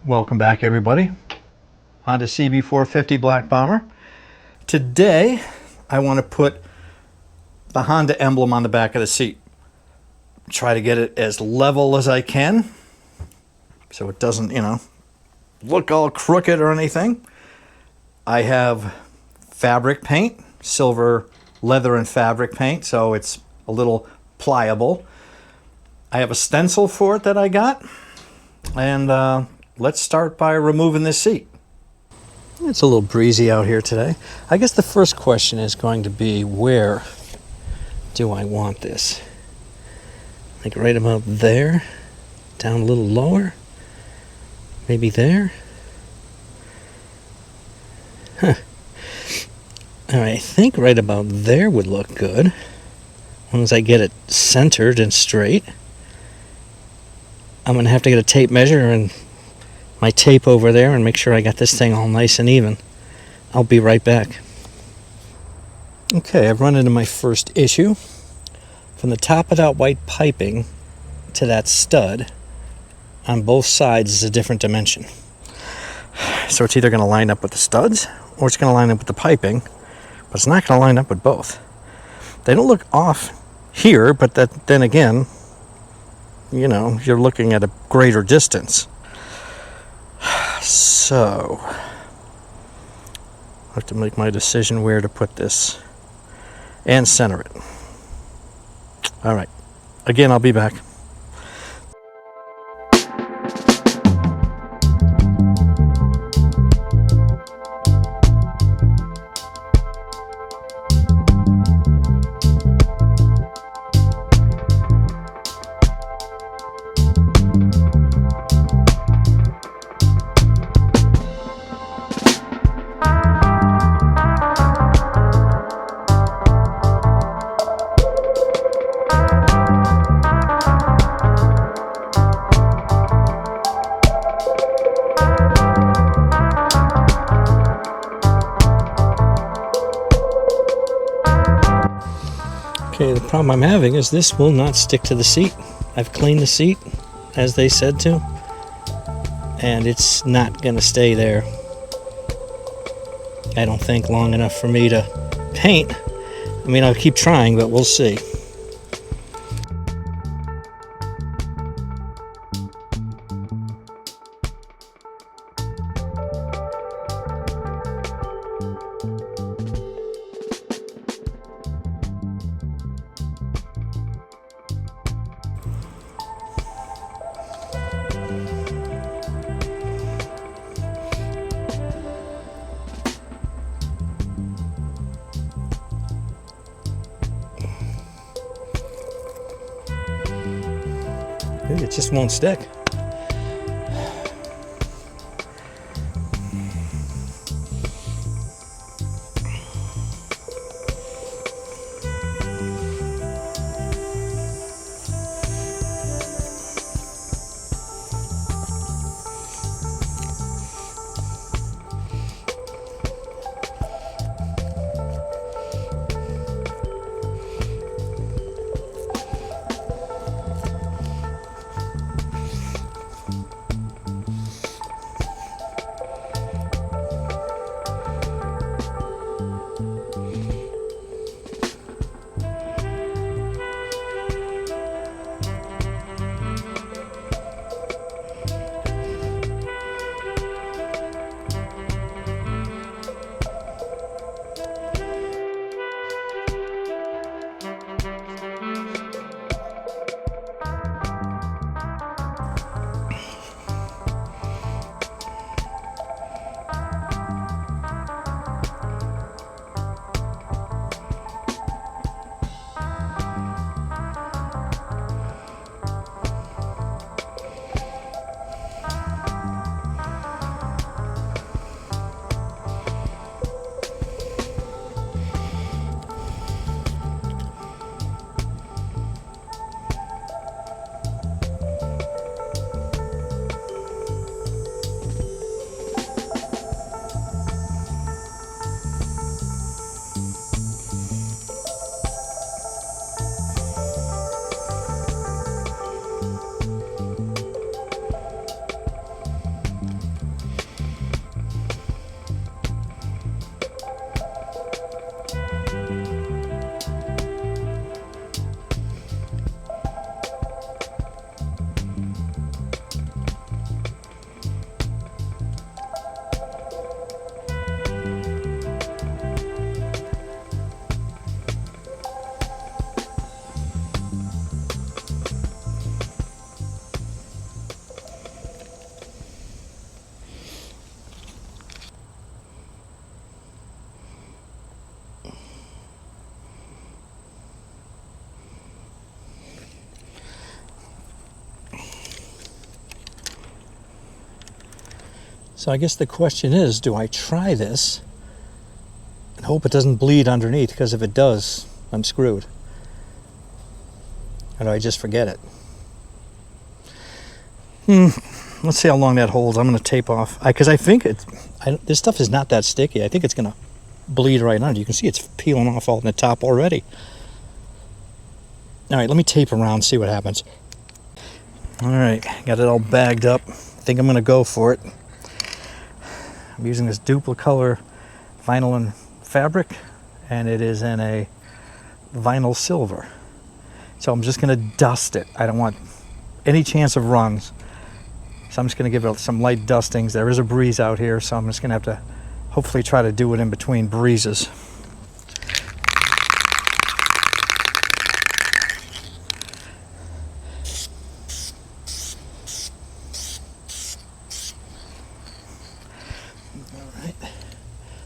Welcome back, everybody. Honda CB450 Black Bomber. Today I want to put the Honda emblem on the back of the seat. Try to get it as level as I can so it doesn't, look all crooked or anything. I have fabric paint, silver leather and fabric paint, so it's a little pliable. I have a stencil for it that I got, and let's start by removing this seat. It's a little breezy out here today. I guess the first question is going to be, where do I want this? Like right about there? Down a little lower? Maybe there? Huh. I think right about there would look good. As long as I get it centered and straight. I'm going to have to get a tape measure and my tape over there and make sure I got this thing all nice and even. I'll be right back. Okay, I've run into my first issue. From the top of that white piping to that stud, on both sides is a different dimension. So it's either going to line up with the studs or it's going to line up with the piping, but it's not going to line up with both. They don't look off here, but then again, you're looking at a greater distance. So I have to make my decision where to put this and center it. All right. Again, I'll be back. Okay, the problem I'm having is this will not stick to the seat. I've cleaned the seat, as they said to, and it's not going to stay there. I don't think long enough for me to paint. I mean, I'll keep trying, but we'll see. It just won't stick. So I guess the question is, do I try this and hope it doesn't bleed underneath? Because if it does, I'm screwed. Or do I just forget it? Let's see how long that holds. I'm going to tape off. Because I think this stuff is not that sticky. I think it's going to bleed right under. You can see it's peeling off all in the top already. All right, let me tape around, see what happens. All right, got it all bagged up. I think I'm going to go for it. I'm using this Duplicolor vinyl and fabric, and it is in a vinyl silver. So I'm just going to dust it. I don't want any chance of runs. So I'm just going to give it some light dustings. There is a breeze out here, so I'm just going to have to hopefully try to do it in between breezes.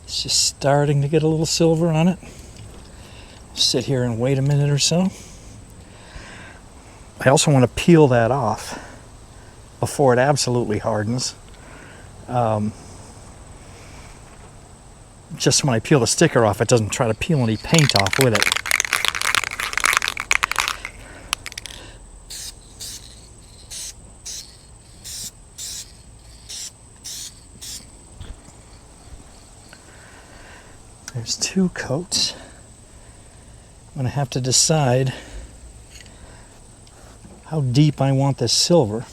It's just starting to get a little silver on it. Sit here and wait a minute or so. I also want to peel that off before it absolutely hardens. Just when I peel the sticker off, it doesn't try to peel any paint off with it. There's 2 coats. I'm going to have to decide how deep I want this silver.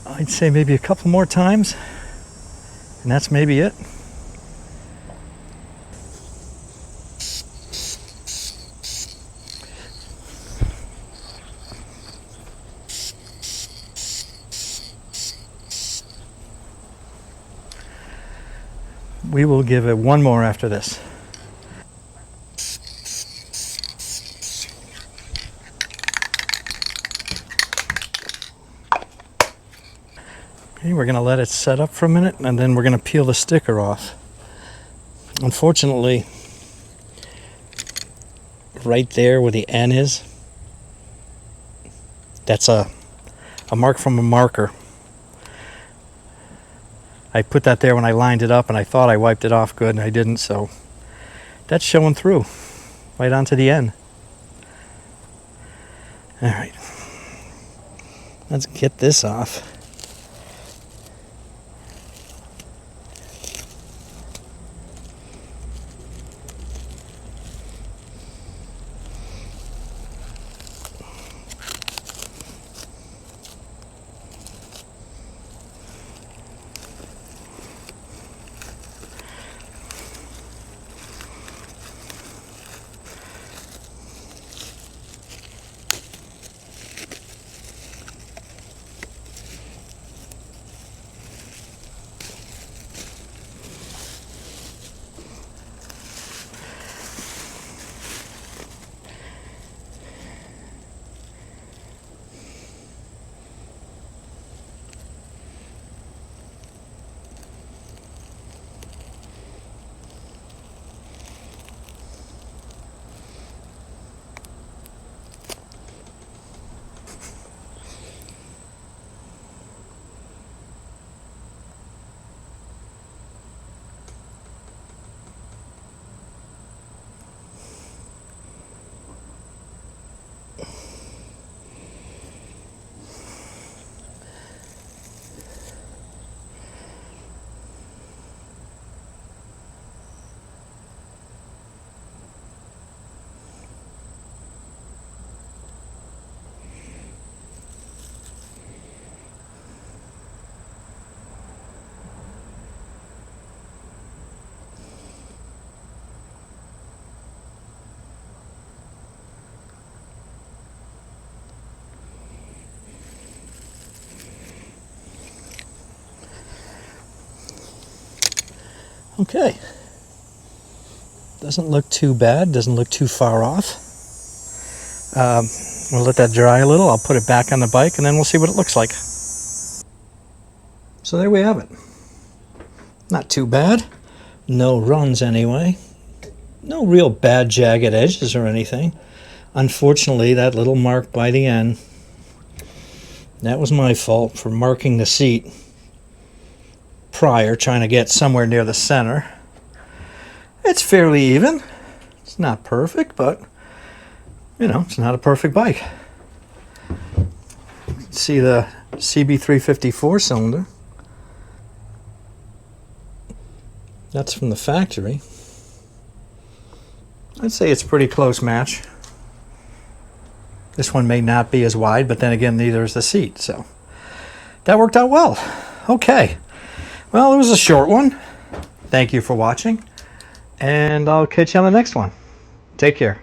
I'd say maybe a couple more times, and that's maybe it. We will give it one more after this. Okay, we're going to let it set up for a minute, and then we're going to peel the sticker off. Unfortunately, right there where the N is, that's a mark from a marker. I put that there when I lined it up, and I thought I wiped it off good, and I didn't, so that's showing through right onto the end. All right, let's get this off. Okay, doesn't look too bad, doesn't look too far off. We'll let that dry a little. I'll put it back on the bike, and then we'll see what it looks like. So there we have it. Not too bad. No runs anyway. No real bad jagged edges or anything. Unfortunately, that little mark by the end, that was my fault for marking the seat prior, trying to get somewhere near the center. It's fairly even. It's not perfect, but you know, it's not a perfect bike. See the CB350 4-cylinder. That's from the factory. I'd say it's a pretty close match. This one may not be as wide, but then again, neither is the seat. So that worked out well. Okay. Well, it was a short one. Thank you for watching, and I'll catch you on the next one. Take care.